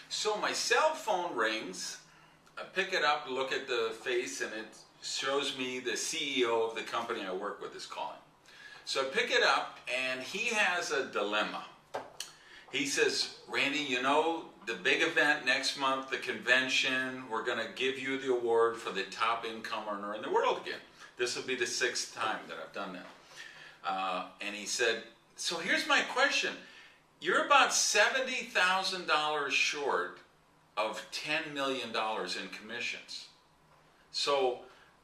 So my cell phone rings, I pick it up, look at the face, and it shows me the CEO of the company I work with is calling. So I pick it up, and he has a dilemma. He says, Randy, you know, the big event next month, the convention, we're going to give you the award for the top income earner in the world again. This will be the 6th time that I've done that. And he said, so here's my question. You're about $70,000 short of $10 million in commissions. So,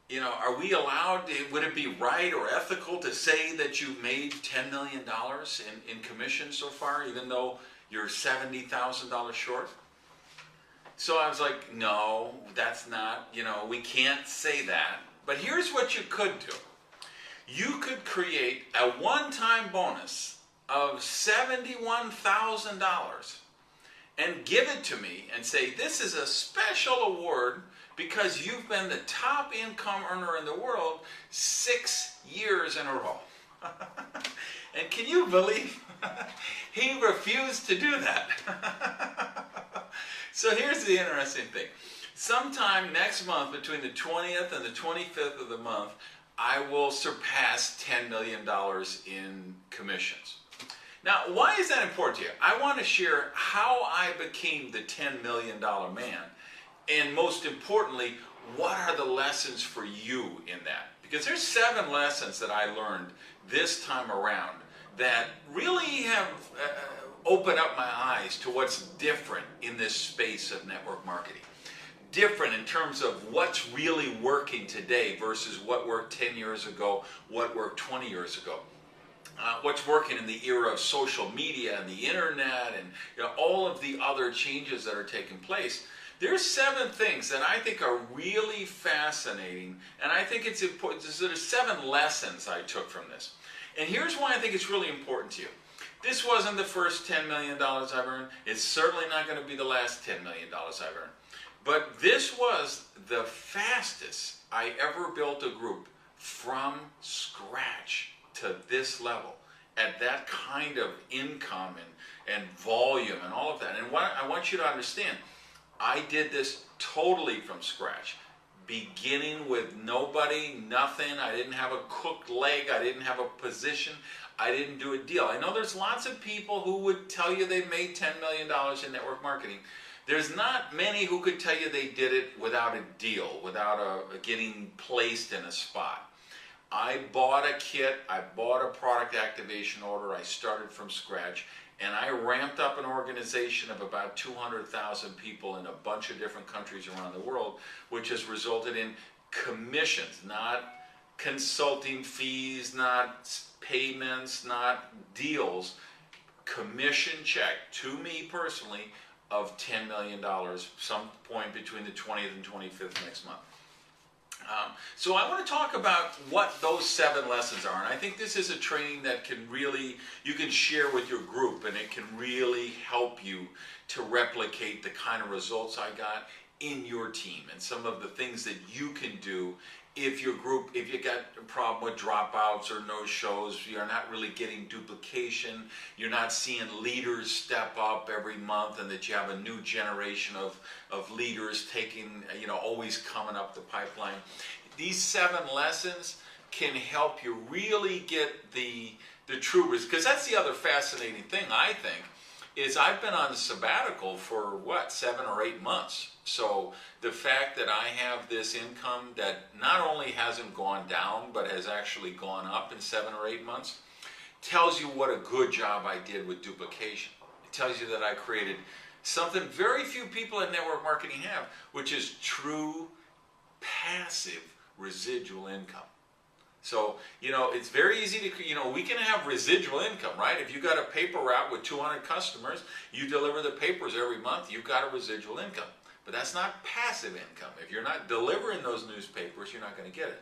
you know, are we allowed, would it be right or ethical to say that you've made $10 million in commissions so far, even though you're $70,000 short? So I was like, no, that's not, you know, we can't say that. But here's what you could do. You could create a one-time bonus of $71,000 and give it to me and say, this is a special award because you've been the top income earner in the world 6 years in a row. And can you believe he refused to do that? So here's the interesting thing. Sometime next month, between the 20th and the 25th of the month, I will surpass $10 million in commissions. Now, why is that important to you? I want to share how I became the $10 million man. And most importantly, what are the lessons for you in that? Because there's 7 lessons that I learned this time around that really have opened up my eyes to what's different in this space of network marketing. Different in terms of what's really working today versus what worked 10 years ago, what worked 20 years ago. What's working in the era of social media and the internet and, you know, all of the other changes that are taking place. There's 7 things that I think are really fascinating, and I think it's important. There's 7 lessons I took from this. And here's why I think it's really important to you. This wasn't the first $10 million I've earned. It's certainly not going to be the last $10 million I've earned. But this was the fastest I ever built a group from scratch to this level, at that kind of income and volume and all of that. And what I want you to understand, I did this totally from scratch, beginning with nobody, nothing. I didn't have a cooked leg. I didn't have a position. I didn't do a deal. I know there's lots of people who would tell you they made $10 million in network marketing. There's not many who could tell you they did it without a deal, without getting placed in a spot. I bought a kit, I bought a product activation order, I started from scratch, and I ramped up an organization of about 200,000 people in a bunch of different countries around the world, which has resulted in commissions, not consulting fees, not payments, not deals, commission check to me personally of $10 million, some point between the 20th and 25th next month. So I want to talk about what those 7 lessons are, and I think this is a training that can really, you can share with your group, and it can really help you to replicate the kind of results I got in your team, and some of the things that you can do if your group, if you got a problem with dropouts or no-shows, you're not really getting duplication, you're not seeing leaders step up every month, and that you have a new generation of leaders taking, you know, always coming up the pipeline. These 7 lessons can help you really get the true results, because that's the other fascinating thing, I think, is I've been on sabbatical for, 7 or 8 months. So the fact that I have this income that not only hasn't gone down, but has actually gone up in 7 or 8 months, tells you what a good job I did with duplication. It tells you that I created something very few people in network marketing have, which is true passive residual income. So, you know, it's very easy to, you know, we can have residual income, right? If you got a paper route with 200 customers, you deliver the papers every month, you've got a residual income. But that's not passive income. If you're not delivering those newspapers, you're not going to get it.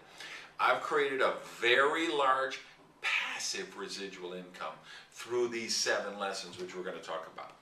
I've created a very large passive residual income through these 7 lessons, which we're going to talk about.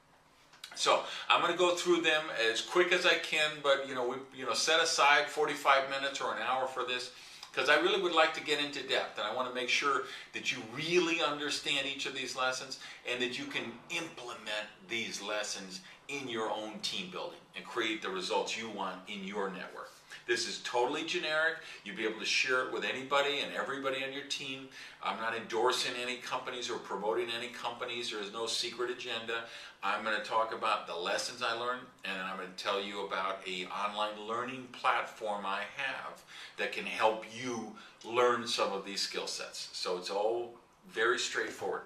So I'm going to go through them as quick as I can, but we set aside 45 minutes or an hour for this, because I really would like to get into depth, and I want to make sure that you really understand each of these lessons and that you can implement these lessons in your own team building and create the results you want in your network. This is totally generic. You'll be able to share it with anybody and everybody on your team. I'm not endorsing any companies or promoting any companies. There is no secret agenda. I'm going to talk about the lessons I learned, and I'm going to tell you about an online learning platform I have that can help you learn some of these skill sets. So it's all very straightforward.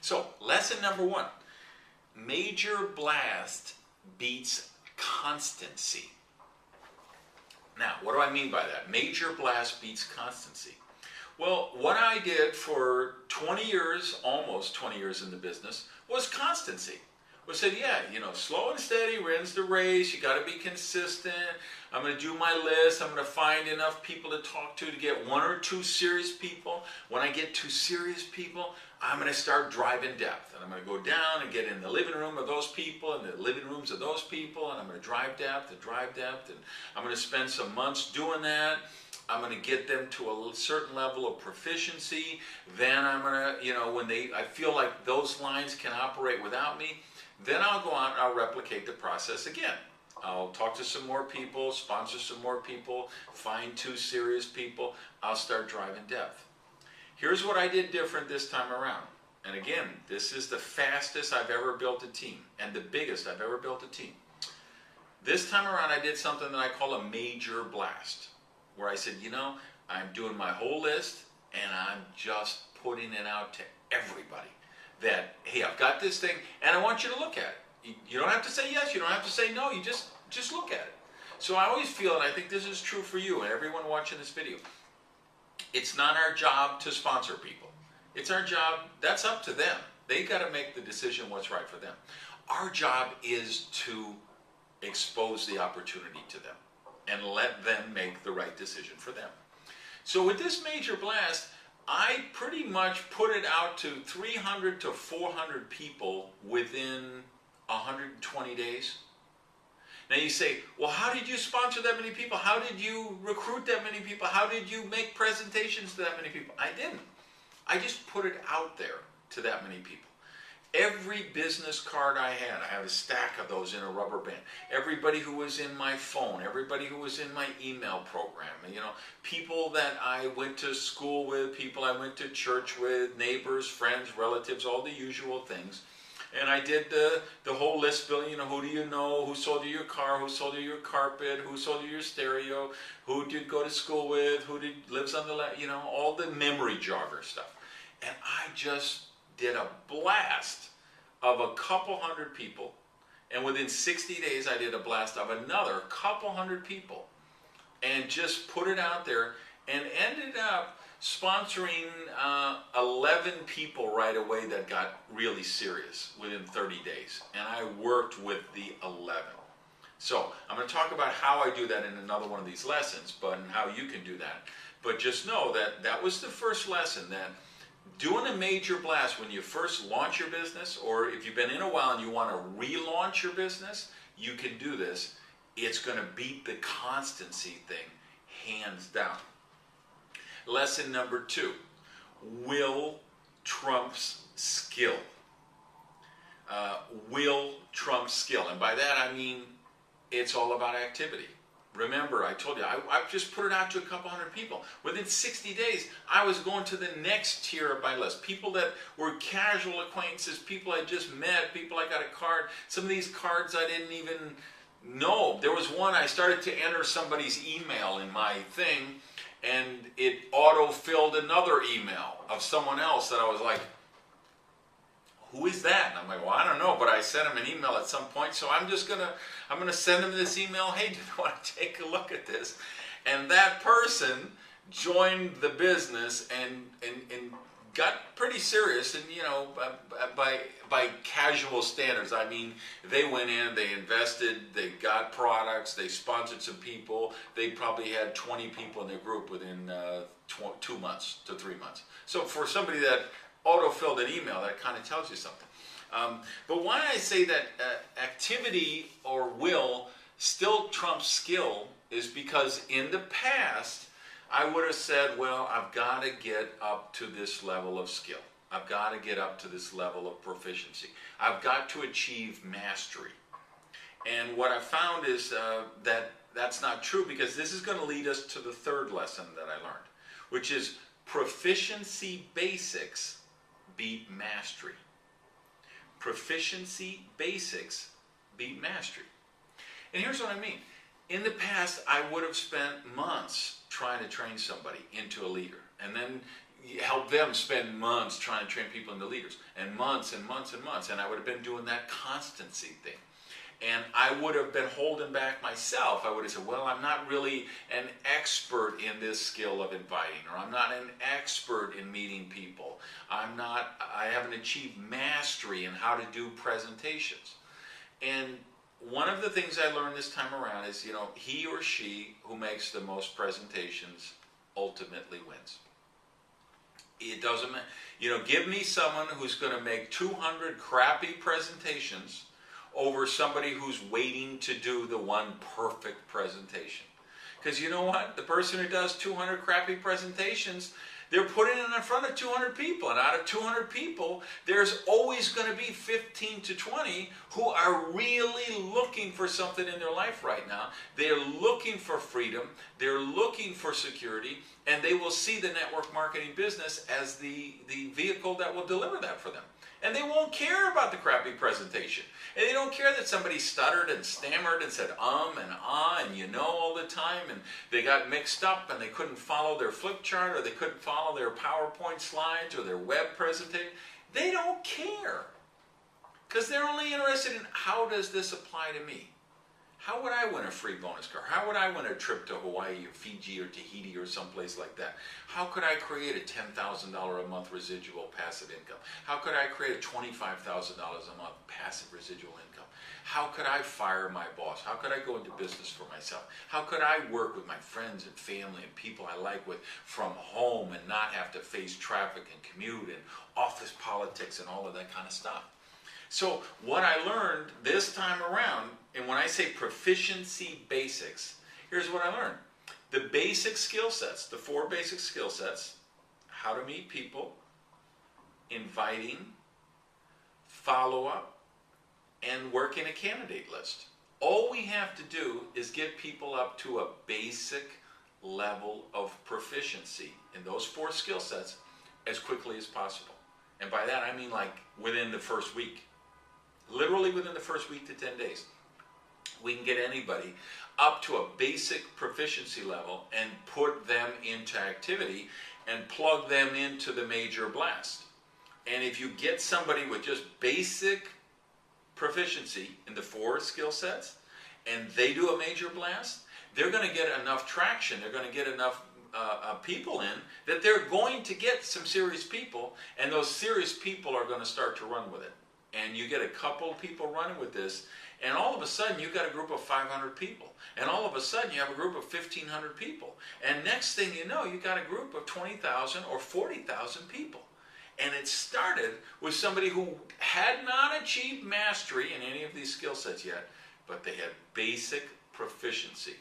So lesson number 1, major blast beats constancy. Now, what do I mean by that? Major blast beats constancy. Well, what I did for 20 years, almost 20 years in the business, was constancy. We said, yeah, slow and steady wins the race. You got to be consistent. I'm going to do my list. I'm going to find enough people to talk to get 1 or 2 serious people. When I get 2 serious people, I'm going to start driving depth. And I'm going to go down and get in the living room of those people and the living rooms of those people. And I'm going to drive depth and drive depth. And I'm going to spend some months doing that. I'm going to get them to a certain level of proficiency. Then I'm going to, when I feel like those lines can operate without me, then I'll go out and I'll replicate the process again. I'll talk to some more people, sponsor some more people, find 2 serious people. I'll start driving depth. Here's what I did different this time around. And again, this is the fastest I've ever built a team and the biggest I've ever built a team. This time around, I did something that I call a major blast, where I said, I'm doing my whole list and I'm just putting it out to everybody. That, hey, I've got this thing, and I want you to look at it. You don't have to say yes, you don't have to say no, you just look at it. So I always feel, and I think this is true for you and everyone watching this video, it's not our job to sponsor people. It's our job, that's up to them. They got to make the decision what's right for them. Our job is to expose the opportunity to them and let them make the right decision for them. So with this major blast, I pretty much put it out to 300 to 400 people within 120 days. Now you say, well, how did you sponsor that many people? How did you recruit that many people? How did you make presentations to that many people? I didn't. I just put it out there to that many people. Every business card I have a stack of those in a rubber band. Everybody who was in my phone, everybody who was in my email program, people that I went to school with, people I went to church with, neighbors, friends, relatives, all the usual things. And I did the whole list building, who do you know, who sold you your car, who sold you your carpet, who sold you your stereo, who did you go to school with, lives on the left, all the memory jogger stuff. And I just did a blast of a couple hundred people, and within 60 days I did a blast of another couple hundred people, and just put it out there, and ended up sponsoring 11 people right away that got really serious within 30 days, and I worked with the 11. So I'm going to talk about how I do that in another one of these lessons, and how you can do that. But just know that that was the first lesson, that doing a major blast when you first launch your business, or if you've been in a while and you want to relaunch your business, you can do this. It's going to beat the constancy thing hands down. Lesson number 2, will trumps skill. Will trumps skill. And by that I mean it's all about activity. Remember, I told you, I just put it out to a couple hundred people. Within 60 days, I was going to the next tier of my list. People that were casual acquaintances, people I just met, people I got a card. Some of these cards I didn't even know. There was one, I started to enter somebody's email in my thing, and it auto-filled another email of someone else that I was like, who is that? And I'm like, well, I don't know, but I sent him an email at some point, so I'm gonna send him this email. Hey, do you want to take a look at this? And that person joined the business and got pretty serious. And by casual standards, I mean, they went in, they invested, they got products, they sponsored some people. They probably had 20 people in their group within 2 months to 3 months. So for somebody that auto-filled an email, that kind of tells you something. But why I say that activity or will still trumps skill is because in the past, I would have said, well, I've got to get up to this level of skill. I've got to get up to this level of proficiency. I've got to achieve mastery. And what I found is that that's not true, because this is going to lead us to the third lesson that I learned, which is proficiency basics beat mastery. Proficiency basics beat mastery. And here's what I mean. In the past, I would have spent months trying to train somebody into a leader, and then help them spend months trying to train people into leaders, and months and months and months, and I would have been doing that constancy thing. And I would have been holding back myself. I would have said, well, I'm not really an expert in this skill of inviting, or I'm not an expert in meeting people. I haven't achieved mastery in how to do presentations. And one of the things I learned this time around is, he or she who makes the most presentations ultimately wins. It doesn't matter. Give me someone who's going to make 200 crappy presentations over somebody who's waiting to do the one perfect presentation. Because you know what? The person who does 200 crappy presentations, they're putting it in front of 200 people. And out of 200 people, there's always going to be 15 to 20 who are really looking for something in their life right now. They're looking for freedom. They're looking for security. And they will see the network marketing business as the vehicle that will deliver that for them. And they won't care about the crappy presentation. And they don't care that somebody stuttered and stammered and said and ah and all the time, and they got mixed up and they couldn't follow their flip chart, or they couldn't follow their PowerPoint slides or their web presentation. They don't care, because they're only interested in, how does this apply to me? How would I win a free bonus car? How would I win a trip to Hawaii or Fiji or Tahiti or someplace like that? How could I create a $10,000 a month residual passive income? How could I create a $25,000 a month passive residual income? How could I fire my boss? How could I go into business for myself? How could I work with my friends and family and people I like with from home and not have to face traffic and commute and office politics and all of that kind of stuff? So what I learned this time around, and when I say proficiency basics, here's what I learned. The basic skill sets, the 4 basic skill sets: how to meet people, inviting, follow-up, and working a candidate list. All we have to do is get people up to a basic level of proficiency in those 4 skill sets as quickly as possible. And by that I mean like within the first week. Literally within the first week to 10 days. We can get anybody up to a basic proficiency level and put them into activity and plug them into the major blast. And if you get somebody with just basic proficiency in the 4 skill sets and they do a major blast, they're going to get enough traction, they're going to get enough people in, that they're going to get some serious people, and those serious people are going to start to run with it. And you get a couple of people running with this, and all of a sudden you've got a group of 500 people, and all of a sudden you have a group of 1,500 people, and next thing you know, you've got a group of 20,000 or 40,000 people. And it started with somebody who had not achieved mastery in any of these skill sets yet, but they had basic proficiency: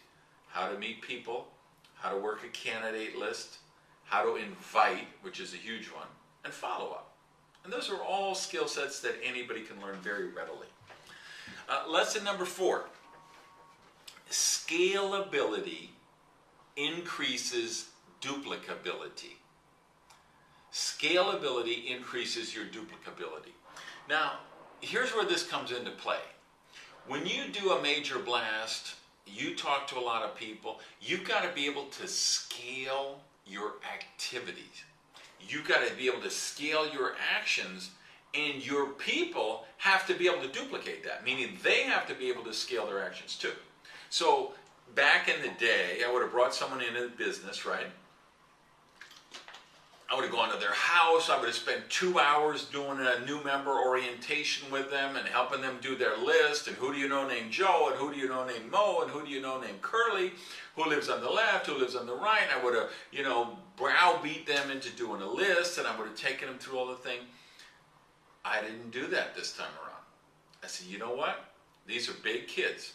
how to meet people, how to work a candidate list, how to invite, which is a huge one, and follow up. And those are all skill sets that anybody can learn very readily. Lesson number 4. Scalability increases duplicability. Scalability increases your duplicability. Now, here's where this comes into play. When you do a major blast, you talk to a lot of people, you've got to be able to scale your activities. You've got to be able to scale your actions, and your people have to be able to duplicate that, meaning they have to be able to scale their actions too. So back in the day, I would have brought someone into the business, right? I would have gone to their house, I would have spent 2 hours doing a new member orientation with them and helping them do their list, and who do you know named Joe, and who do you know named Mo, and who do you know named Curly, who lives on the left, who lives on the right. I would have, browbeat them into doing a list, and I would have taken them through all the thing. I didn't do that this time around. I said, you know what? These are big kids.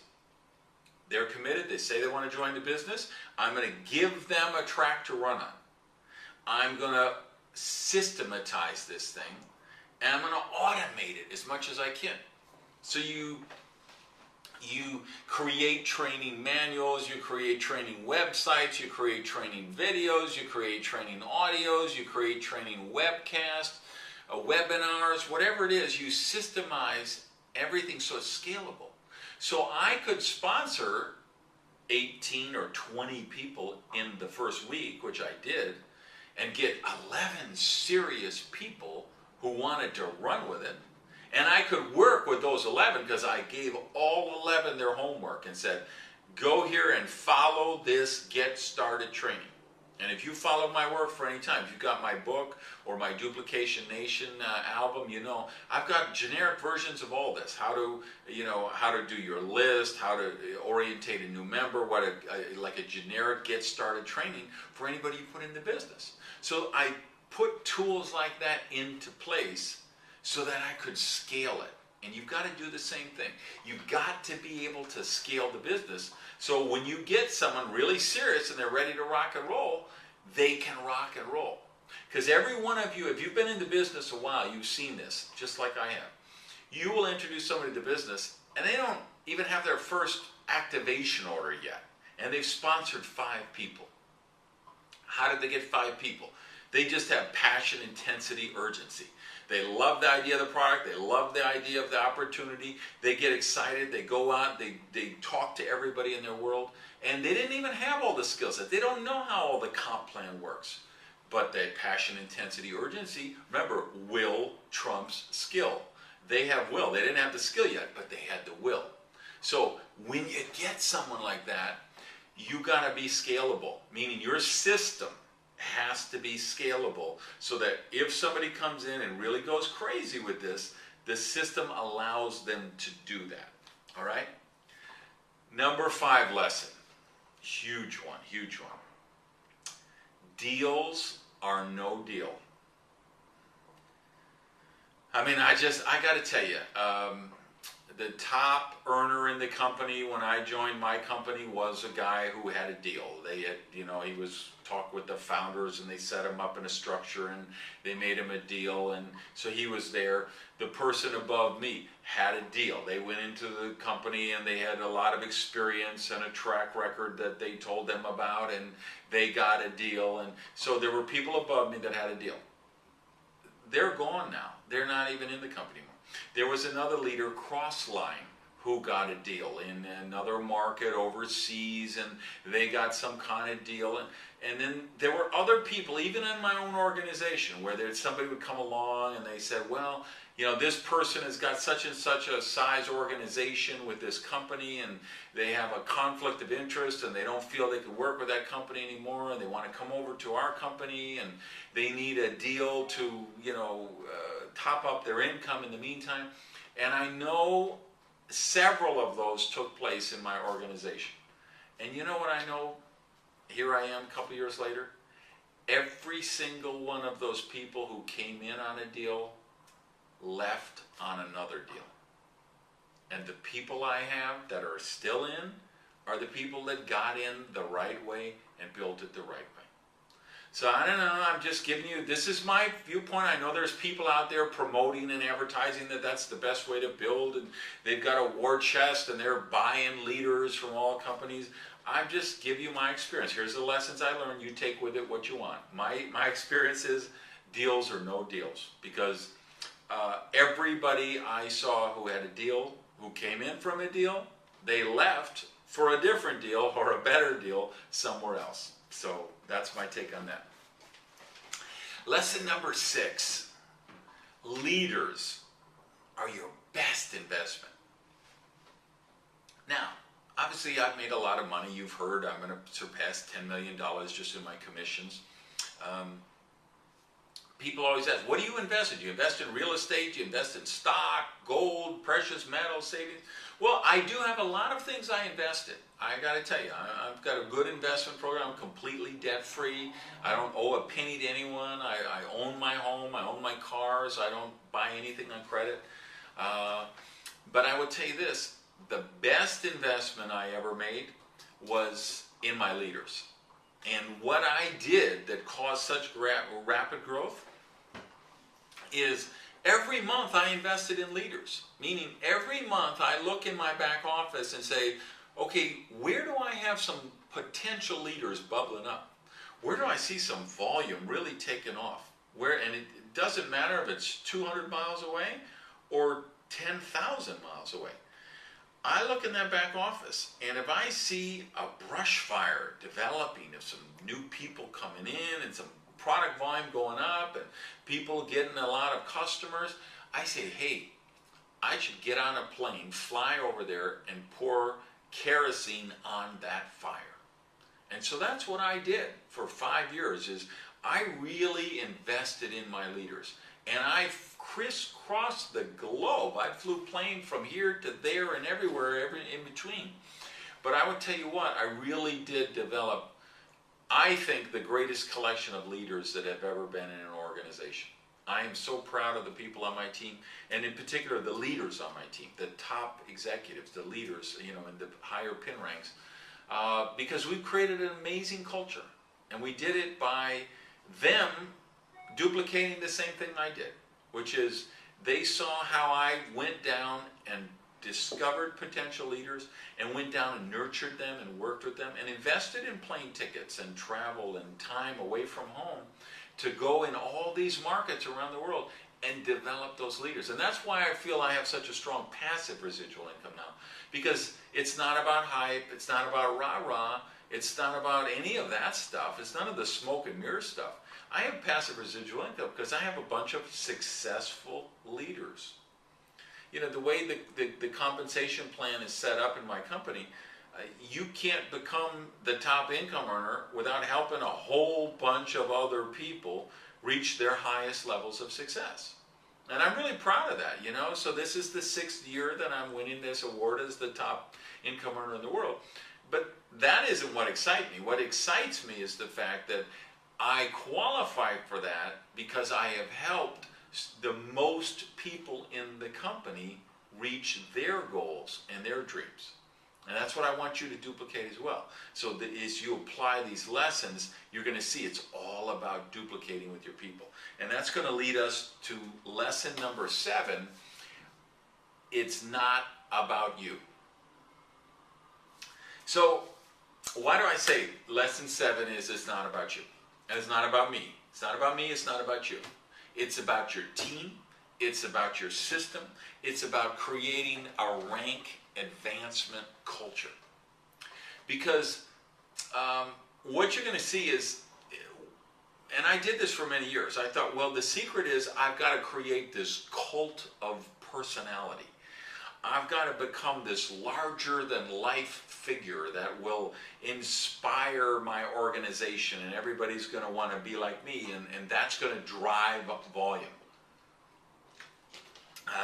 They're committed, they say they want to join the business. I'm going to give them a track to run on. I'm going to systematize this thing, and I'm going to automate it as much as I can. So you You create training manuals, you create training websites, you create training videos, you create training audios, you create training webcasts, webinars, whatever it is, you systemize everything so it's scalable. So I could sponsor 18 or 20 people in the first week, which I did, and get 11 serious people who wanted to run with it. And I could work with those 11 because I gave all 11 their homework and said, go here and follow this Get Started training. And if you follow my work for any time, if you got my book or my Duplication Nation album, you know, I've got generic versions of all this. How to do your list, how to orientate a new member, like a generic Get Started training for anybody you put in the business. So I put tools like that into place so that I could scale it. And you've got to do the same thing. You've got to be able to scale the business. So when you get someone really serious and they're ready to rock and roll, they can rock and roll. Because every one of you, if you've been in the business a while, you've seen this, just like I have. You will introduce somebody to business and they don't even have their first activation order yet. And they've sponsored 5 people. How did they get 5 people? They just have passion, intensity, urgency. They love the idea of the product. They love the idea of the opportunity. They get excited. They go out. They talk to everybody in their world. And they didn't even have all the skill sets. They don't know how all the comp plan works. But the passion, intensity, urgency, remember, will trumps skill. They have will. They didn't have the skill yet, but they had the will. So when you get someone like that, you got to be scalable, meaning your system has to be scalable so that if somebody comes in and really goes crazy with this, the system allows them to do that. All right? Number 5 lesson. Huge one, huge one. Deals are no deal. I mean, I got to tell you, the top earner in the company when I joined my company was a guy who had a deal. They had, he was talk with the founders and they set him up in a structure and they made him a deal, and so he was there. The person above me had a deal. They went into the company and they had a lot of experience and a track record that they told them about, and they got a deal. And so there were people above me that had a deal. They're gone now. They're not even in the company anymore. There was another leader, Crossline, who got a deal in another market overseas, and they got some kind of deal. And then there were other people, even in my own organization, where somebody would come along and they said, well, this person has got such and such a size organization with this company, and they have a conflict of interest, and they don't feel they can work with that company anymore, and they want to come over to our company, and they need a deal to, top up their income in the meantime. And I know several of those took place in my organization. And you know what I know? Here I am a couple years later. Every single one of those people who came in on a deal left on another deal. And the people I have that are still in are the people that got in the right way and built it the right way. So I don't know, I'm just giving you, this is my viewpoint. I know there's people out there promoting and advertising that that's the best way to build, and they've got a war chest and they're buying leaders from all companies. I'm just giving you my experience. Here's the lessons I learned. You take with it what you want. My experience is deals or no deals, because everybody I saw who had a deal, who came in from a deal, they left for a different deal or a better deal somewhere else. So that's my take on that. Lesson number 6. Leaders are your best investment. Now, obviously I've made a lot of money. You've heard I'm going to surpass $10 million just in my commissions. People always ask, what do you invest in? Do you invest in real estate? Do you invest in stock, gold, precious metals, savings? Well, I do have a lot of things I invest in. I got to tell you, I've got a good investment program. I'm completely debt-free. I don't owe a penny to anyone. I own my home. I own my cars. I don't buy anything on credit. But I would tell you this, the best investment I ever made was in my leaders. And what I did that caused such rapid growth is Every month I invested in leaders, meaning every month I look in my back office and say, okay, where do I have some potential leaders bubbling up? Where do I see some volume really taking off? And it doesn't matter if it's 200 miles away or 10,000 miles away. I look in that back office, and if I see a brush fire developing of some new people coming in and some product volume going up and people getting a lot of customers, I say, hey, I should get on a plane, fly over there, and pour kerosene on that fire. And so that's what I did for 5 years, is I really invested in my leaders. And I crisscrossed the globe. I flew plane from here to there and everywhere, in between. But I would tell you what, I really did develop, I think, the greatest collection of leaders that have ever been in an organization. I am so proud of the people on my team, and in particular the leaders on my team, the top executives, the leaders, in the higher pin ranks, because we've created an amazing culture. And we did it by them duplicating the same thing I did, which is they saw how I went down and discovered potential leaders and went down and nurtured them and worked with them and invested in plane tickets and travel and time away from home to go in all these markets around the world and develop those leaders. And that's why I feel I have such a strong passive residual income now, because it's not about hype, it's not about rah-rah, it's not about any of that stuff, it's none of the smoke and mirror stuff. I have passive residual income because I have a bunch of successful leaders. The way the compensation plan is set up in my company, you can't become the top income earner without helping a whole bunch of other people reach their highest levels of success. And I'm really proud of that, So this is the 6th year that I'm winning this award as the top income earner in the world. But that isn't what excites me. What excites me is the fact that I qualify for that because I have helped the most people in the company reach their goals and their dreams. And that's what I want you to duplicate as well. So that as you apply these lessons, you're going to see it's all about duplicating with your people. And that's going to lead us to lesson number 7. It's not about you. So why do I say lesson 7 is it's not about you? And it's not about me. It's not about me, it's not about you. It's about your team. It's about your system. It's about creating a rank advancement culture. Because what you're going to see is, and I did this for many years, I thought, well, the secret is I've got to create this cult of personality. I've got to become this larger than life figure that will inspire my organization, and everybody's going to want to be like me, and that's going to drive up volume.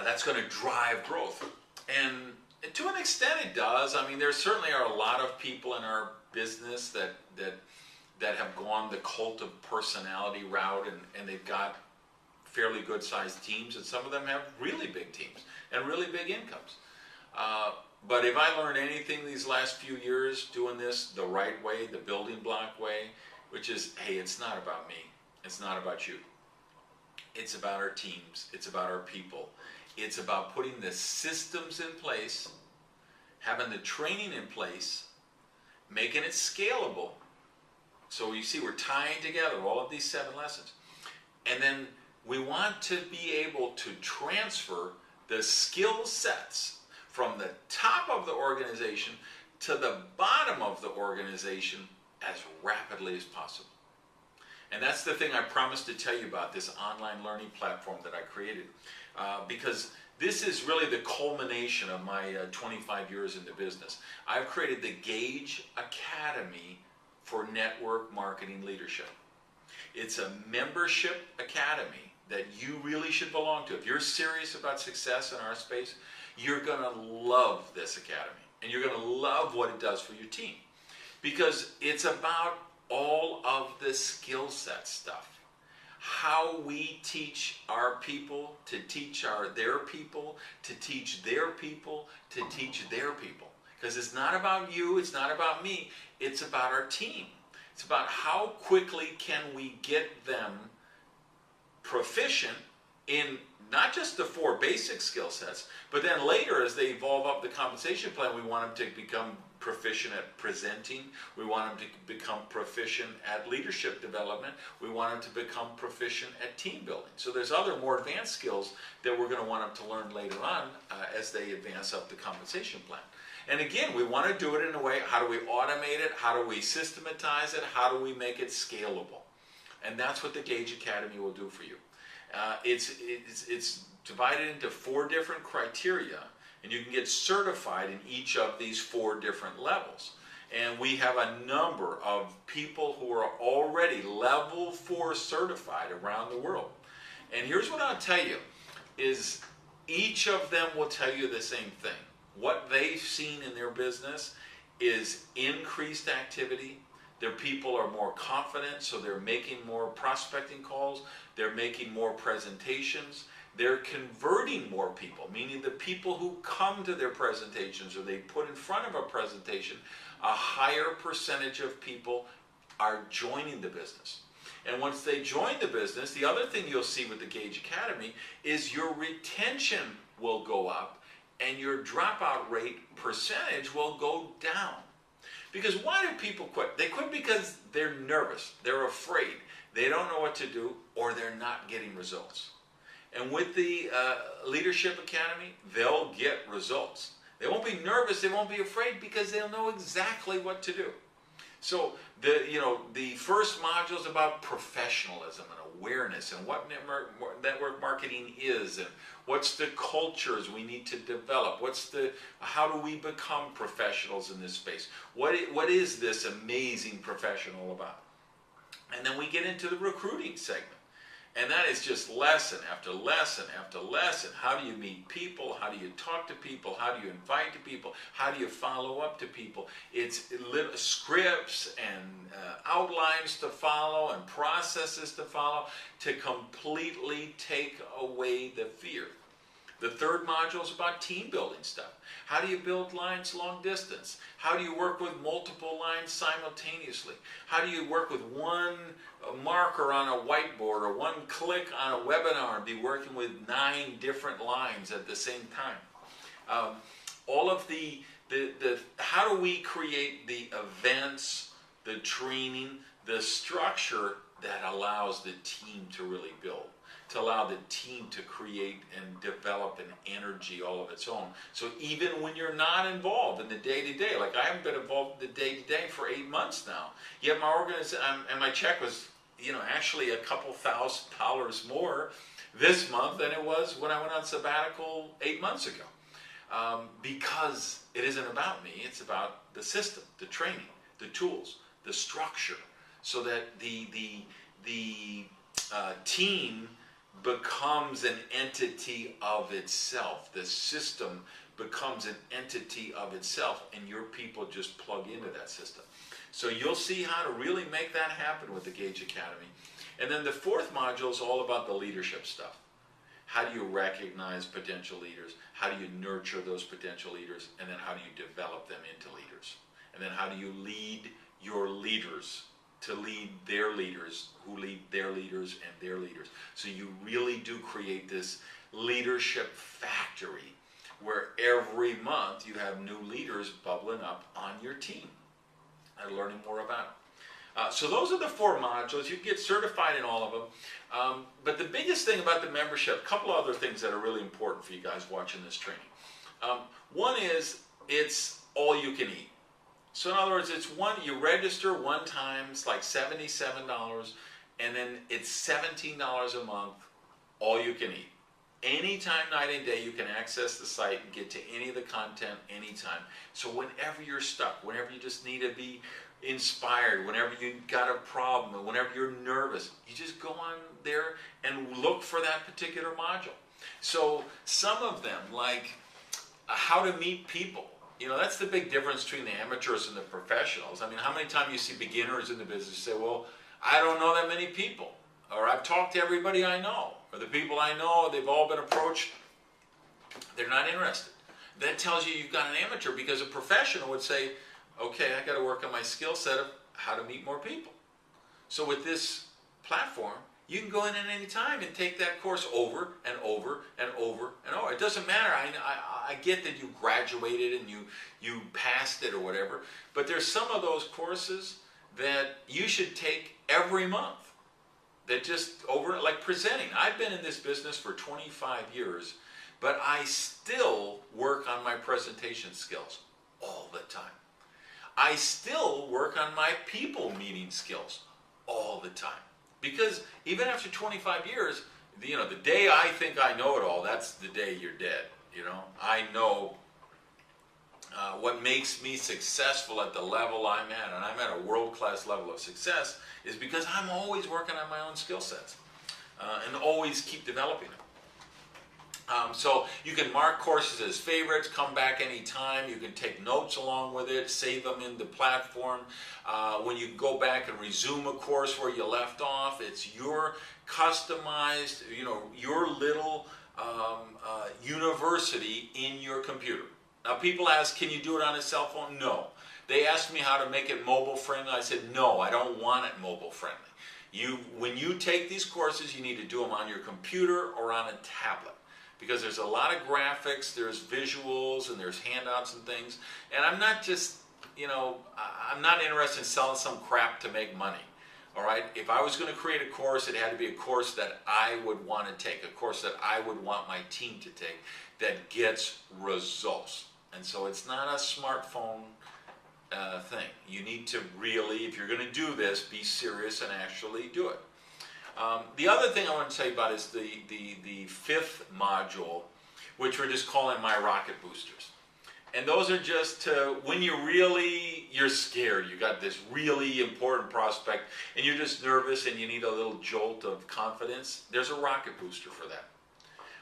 That's going to drive growth. And to an extent it does. I mean, there certainly are a lot of people in our business that have gone the cult of personality route, and they've got fairly good sized teams, and some of them have really big teams and really big incomes. But if I learned anything these last few years doing this the right way, the building block way, which is, hey, it's not about me, it's not about you. It's about our teams, it's about our people. It's about putting the systems in place, having the training in place, making it scalable. So you see, we're tying together all of these 7 lessons. And then we want to be able to transfer the skill sets from the top of the organization to the bottom of the organization as rapidly as possible. And that's the thing I promised to tell you about, this online learning platform that I created. Because this is really the culmination of my 25 years in the business. I've created the Gage Academy for Network Marketing Leadership. It's a membership academy that you really should belong to. If you're serious about success in our space, you're going to love this academy. And you're going to love what it does for your team. Because it's about all of the skill set stuff. How we teach our people to teach their people, to teach their people, to teach their people. Because it's not about you, it's not about me, it's about our team. It's about how quickly can we get them proficient in not just the 4 basic skill sets, but then later as they evolve up the compensation plan, we want them to become proficient at presenting. We want them to become proficient at leadership development. We want them to become proficient at team building. So there's other more advanced skills that we're going to want them to learn later on as they advance up the compensation plan. And again, we want to do it in a way, how do we automate it? How do we systematize it? How do we make it scalable? And that's what the Gage Academy will do for you. It's divided into 4 different criteria, and you can get certified in each of these 4 different levels. And we have a number of people who are already level 4 certified around the world. And here's what I'll tell you, is each of them will tell you the same thing. What they've seen in their business is increased activity. Their people are more confident, so they're making more prospecting calls, they're making more presentations, they're converting more people, meaning the people who come to their presentations or they put in front of a presentation, a higher percentage of people are joining the business. And once they join the business, the other thing you'll see with the Gage Academy is your retention will go up and your dropout rate percentage will go down. Because why do people quit? They quit because they're nervous, they're afraid, they don't know what to do, or they're not getting results. And with the Leadership Academy, they'll get results. They won't be nervous, they won't be afraid, because they'll know exactly what to do. So the first module is about professionalism and awareness and what network marketing is and what's the cultures we need to develop. How do we become professionals in this space? What is this amazing professional about? And then we get into the recruiting segment. And that is just lesson after lesson after lesson. How do you meet people? How do you talk to people? How do you invite to people? How do you follow up to people? It's scripts and outlines to follow and processes to follow to completely take away the fear. The third module is about team building stuff. How do you build lines long distance? How do you work with multiple lines simultaneously? How do you work with one marker on a whiteboard or one click on a webinar and be working with 9 different lines at the same time? All of how do we create the events, the training, the structure that allows the team to really build, to allow the team to create and develop an energy all of its own. So even when you're not involved in the day-to-day, like I haven't been involved in the day-to-day for 8 months now, yet my organization, and my check was, actually a couple $1,000s more this month than it was when I went on sabbatical 8 months ago. Because it isn't about me, it's about the system, the training, the tools, the structure, so that the team becomes an entity of itself. The system becomes an entity of itself, and your people just plug into that system. So you'll see how to really make that happen with the Gage Academy. And then the 4th module is all about the leadership stuff. How do you recognize potential leaders? How do you nurture those potential leaders? And then how do you develop them into leaders? And then how do you lead your leaders to lead their leaders, who lead their leaders and their leaders? So you really do create this leadership factory where every month you have new leaders bubbling up on your team and learning more about it. So those are the 4 modules. You get certified in all of them. But the biggest thing about the membership, a couple other things that are really important for you guys watching this training. One is it's all you can eat. So in other words, you register one time, it's like $77, and then it's $17 a month, all you can eat. Anytime, night and day, you can access the site and get to any of the content anytime. So whenever you're stuck, whenever you just need to be inspired, whenever you've got a problem, whenever you're nervous, you just go on there and look for that particular module. So some of them, like how to meet people, that's the big difference between the amateurs and the professionals. I mean, how many times you see beginners in the business say, well, I don't know that many people, or I've talked to everybody I know, or the people I know, they've all been approached, they're not interested. That tells you you've got an amateur, because a professional would say, okay, I got to work on my skill set of how to meet more people. So with this platform, You can go in at any time and take that course over and over and over and over. It doesn't matter. I get that you graduated and you passed it or whatever, but there's some of those courses that you should take every month. That just over, like presenting. I've been in this business for 25 years, but I still work on my presentation skills all the time. I still work on my people meeting skills all the time. Because even after 25 years, the day I think I know it all, that's the day you're dead. I know what makes me successful at the level I'm at, and I'm at a world-class level of success, is because I'm always working on my own skill sets and always keep developing them. So you can mark courses as favorites, come back anytime. You can take notes along with it, save them in the platform. When you go back and resume a course where you left off, it's your customized, your little university in your computer. Now people ask, can you do it on a cell phone? No. They asked me how to make it mobile friendly. I said, no, I don't want it mobile friendly. When you take these courses, you need to do them on your computer or on a tablet. Because there's a lot of graphics, there's visuals, and there's handouts and things. And I'm not just, I'm not interested in selling some crap to make money. All right? If I was going to create a course, it had to be a course that I would want to take, a course that I would want my team to take, that gets results. And so it's not a smartphone thing. You need to really, if you're going to do this, be serious and actually do it. The other thing I want to tell you about is the fifth module, which we're just calling my rocket boosters. And those are just when you're scared, you got this really important prospect, and you're just nervous and you need a little jolt of confidence, there's a rocket booster for that.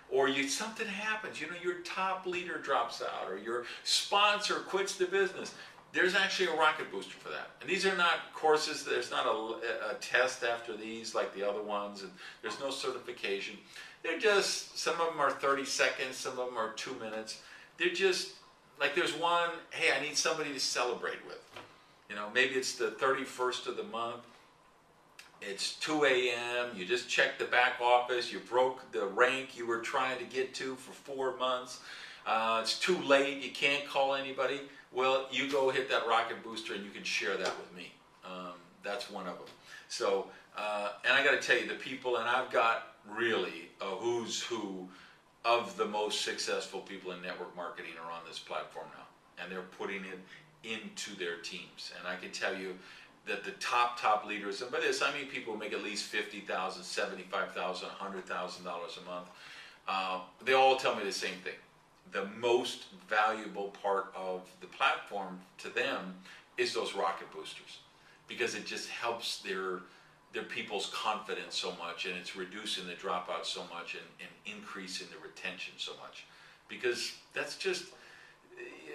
Or something happens, your top leader drops out, or your sponsor quits the business. There's actually a rocket booster for that. And these are not courses, there's not a test after these like the other ones, and there's no certification. They're just, some of them are 30 seconds, some of them are 2 minutes. They're just, like there's one, hey, I need somebody to celebrate with. Maybe it's the 31st of the month, it's 2 a.m., you just checked the back office, you broke the rank you were trying to get to for 4 months, it's too late, you can't call anybody. Well, you go hit that rocket booster and you can share that with me. That's one of them. So, and I got to tell you, the people, and I've got really a who's who of the most successful people in network marketing are on this platform now. And they're putting it into their teams. And I can tell you that the top leaders, and by this I mean people who make at least $50,000, $75,000, $100,000 a month, they all tell me the same thing. The most valuable part of the platform to them is those rocket boosters, because it just helps their people's confidence so much, and it's reducing the dropout so much, and increasing the retention so much, because that's just,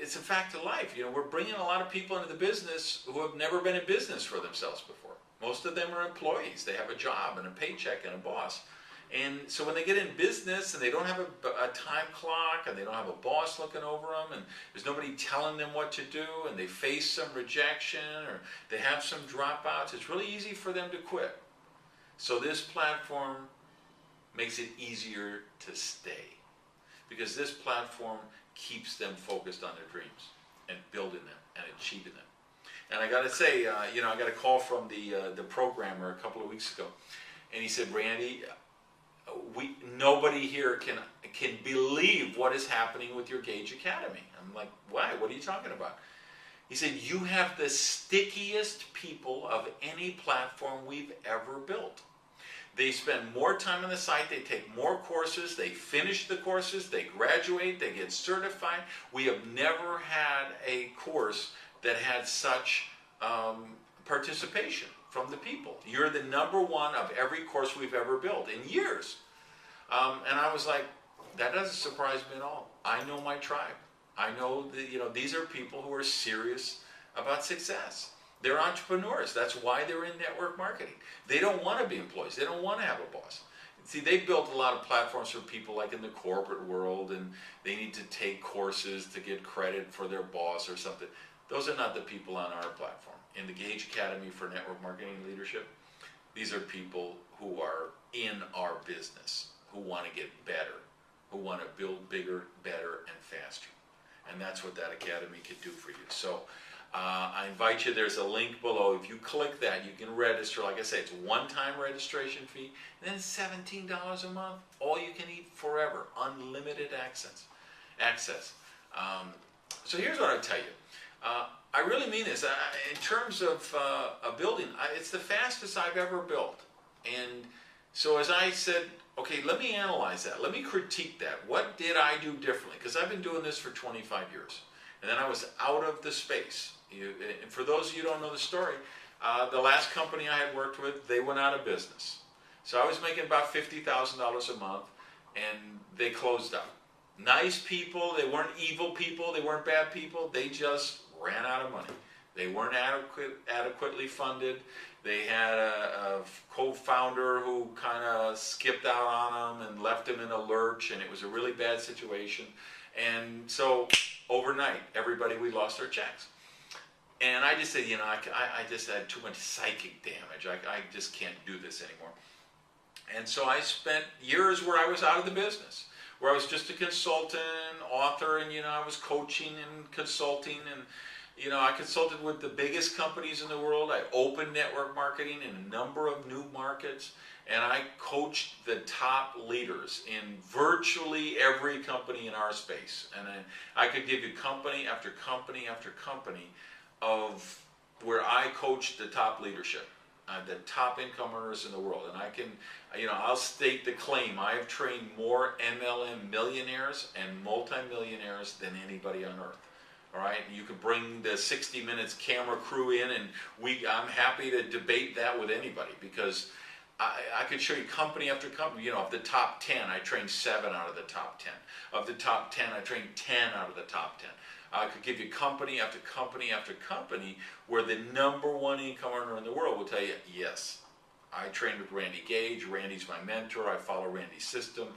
it's a fact of life. We're bringing a lot of people into the business who have never been in business for themselves before. Most of them are employees. They have a job and a paycheck and a boss. And so when they get in business and they don't have a time clock, and they don't have a boss looking over them, and there's nobody telling them what to do, and they face some rejection, or they have some dropouts, it's really easy for them to quit. So this platform makes it easier to stay, because this platform keeps them focused on their dreams and building them and achieving them. And I got to say, I got a call from the programmer a couple of weeks ago, and he said, Randy, nobody here can believe what is happening with your Gage Academy. I'm like, why? What are you talking about? He said, you have the stickiest people of any platform we've ever built. They spend more time on the site, they take more courses, they finish the courses, they graduate, they get certified. We have never had a course that had such participation from the people. You're the #1 of every course we've ever built in years. And I was like, that doesn't surprise me at all. I know my tribe. I know that, these are people who are serious about success. They're entrepreneurs. That's why they're in network marketing. They don't want to be employees. They don't want to have a boss. See, they've built a lot of platforms for people like in the corporate world, and they need to take courses to get credit for their boss or something. Those are not the people on our platform. In the Gage Academy for Network Marketing Leadership, These are people who are in our business, who want to get better, who want to build bigger, better, and faster. And that's what that academy could do for you. So I invite you, there's a link below. If you click that, you can register. Like I say, it's a one-time registration fee, and then $17 a month, all you can eat forever, unlimited access. So here's what I tell you. I really mean this. In terms of a building, it's the fastest I've ever built. And so as I said, okay, let me analyze that. Let me critique that. What did I do differently? Because I've been doing this for 25 years. And then I was out of the space. And for those of you who don't know the story, the last company I had worked with, they went out of business. So I was making about $50,000 a month, and they closed up. Nice people, they weren't evil people, they weren't bad people, they just ran out of money. They weren't adequately funded. They had a co-founder who kind of skipped out on them and left them in a lurch, and it was a really bad situation. And so overnight, we lost our checks. And I just said, I just had too much psychic damage. I just can't do this anymore. And so I spent years where I was out of the business, where I was just a consultant, author, and I was coaching and consulting, and I consulted with the biggest companies in the world. I opened network marketing in a number of new markets, and I coached the top leaders in virtually every company in our space. And I could give you company after company after company of where I coached the top leadership, the top income earners in the world. And I can, I'll state the claim. I have trained more MLM millionaires and multimillionaires than anybody on earth. All right, you can bring the 60 Minutes camera crew in, and I'm happy to debate that with anybody, because I could show you company after company. Of the top 10, I trained 7 out of the top 10. Of the top 10, I trained 10 out of the top 10. I could give you company after company after company where the #1 income earner in the world will tell you, yes, I trained with Randy Gage. Randy's my mentor. I follow Randy's system.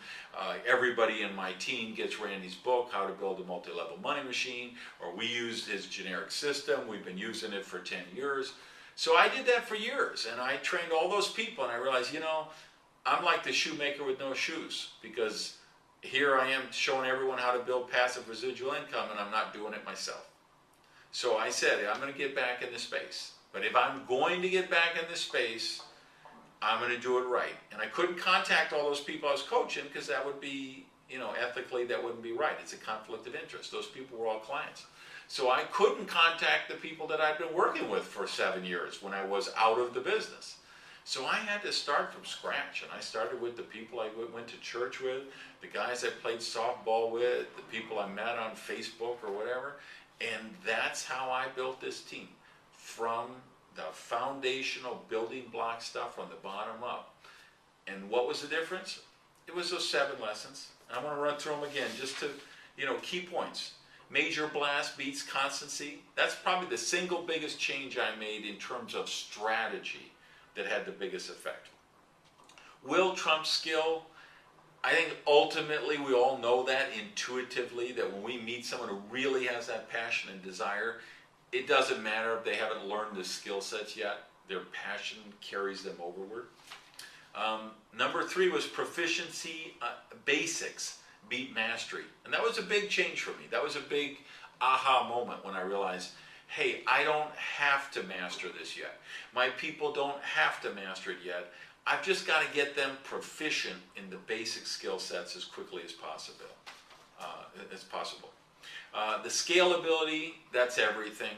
Everybody in my team gets Randy's book, How to Build a Multi-Level Money Machine, or we used his generic system. We've been using it for 10 years. So I did that for years, and I trained all those people, and I realized, I'm like the shoemaker with no shoes, because here I am showing everyone how to build passive residual income, and I'm not doing it myself. So I said, I'm going to get back in the space. But if I'm going to get back in the space, I'm going to do it right. And I couldn't contact all those people I was coaching, because that would be, ethically, that wouldn't be right. It's a conflict of interest. Those people were all clients. So I couldn't contact the people that I'd been working with for 7 years when I was out of the business. So I had to start from scratch, and I started with the people I went to church with, the guys I played softball with, the people I met on Facebook or whatever, and that's how I built this team, from the foundational building block stuff from the bottom up. And what was the difference? It was those 7 lessons. And I want to run through them again, just to, key points. Major blast beats constancy. That's probably the single biggest change I made in terms of strategy that had the biggest effect. Will trumps skill. I think ultimately we all know that intuitively, that when we meet someone who really has that passion and desire, it doesn't matter if they haven't learned the skill sets yet. Their passion carries them overward. Number 3 was proficiency. Basics beat mastery. And that was a big change for me. That was a big aha moment when I realized, hey, I don't have to master this yet. My people don't have to master it yet. I've just got to get them proficient in the basic skill sets as quickly as possible. The scalability, that's everything.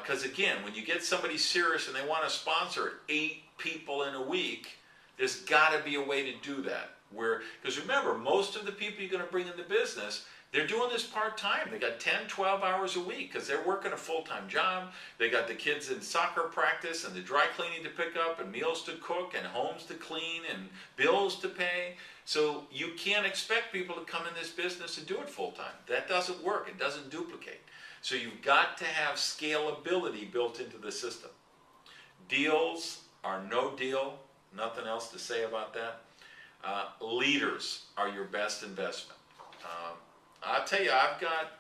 Because again, when you get somebody serious and they want to sponsor 8 people in a week, there's got to be a way to do that. Because remember, most of the people you're going to bring into business, they're doing this part-time. They got 10, 12 hours a week because they're working a full-time job. They got the kids in soccer practice and the dry cleaning to pick up and meals to cook and homes to clean and bills to pay. So you can't expect people to come in this business and do it full-time. That doesn't work. It doesn't duplicate. So you've got to have scalability built into the system. Deals are no deal. Nothing else to say about that. Leaders are your best investment. I'll tell you, I've got,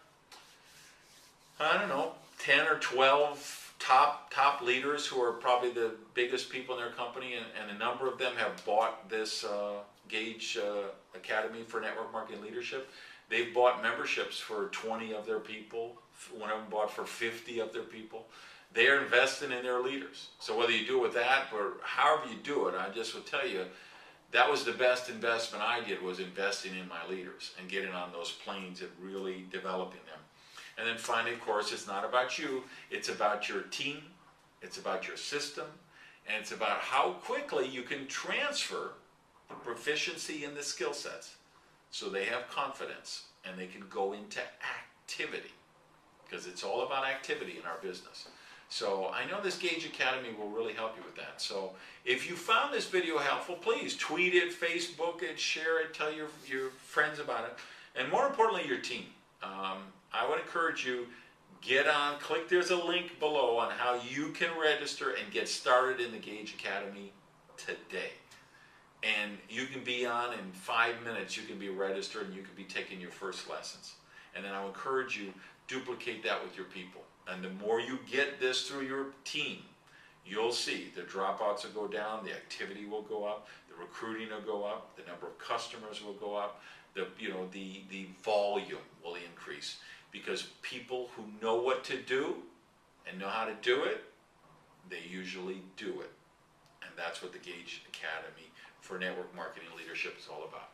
10 or 12 top leaders who are probably the biggest people in their company, and a number of them have bought this Gage Academy for Network Marketing Leadership. They've bought memberships for 20 of their people. One of them bought for 50 of their people. They're investing in their leaders. So whether you do it with that or however you do it, I just would tell you, that was the best investment I did, was investing in my leaders and getting on those planes and really developing them. And then finally, of course, it's not about you, it's about your team, it's about your system, and it's about how quickly you can transfer the proficiency in the skill sets so they have confidence and they can go into activity, because it's all about activity in our business. So I know this Gage Academy will really help you with that. So if you found this video helpful, please tweet it, Facebook it, share it, tell your friends about it, and more importantly, your team. I would encourage you, get on, click, there's a link below on how you can register and get started in the Gage Academy today. And you can be on in 5 minutes, you can be registered and you can be taking your first lessons. And then I'll encourage you, duplicate that with your people. And the more you get this through your team, you'll see the dropouts will go down, the activity will go up, the recruiting will go up, the number of customers will go up, the volume will increase, because people who know what to do and know how to do it, they usually do it. And that's what the Gage Academy for Network Marketing Leadership is all about.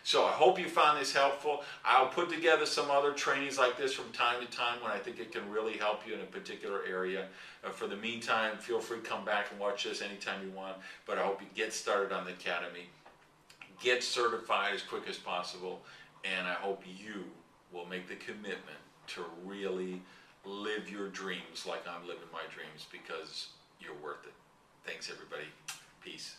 So I hope you found this helpful. I'll put together some other trainings like this from time to time when I think it can really help you in a particular area. For the meantime, feel free to come back and watch this anytime you want. But I hope you get started on the Academy, get certified as quick as possible, and I hope you will make the commitment to really live your dreams like I'm living my dreams, because you're worth it. Thanks, everybody. Peace.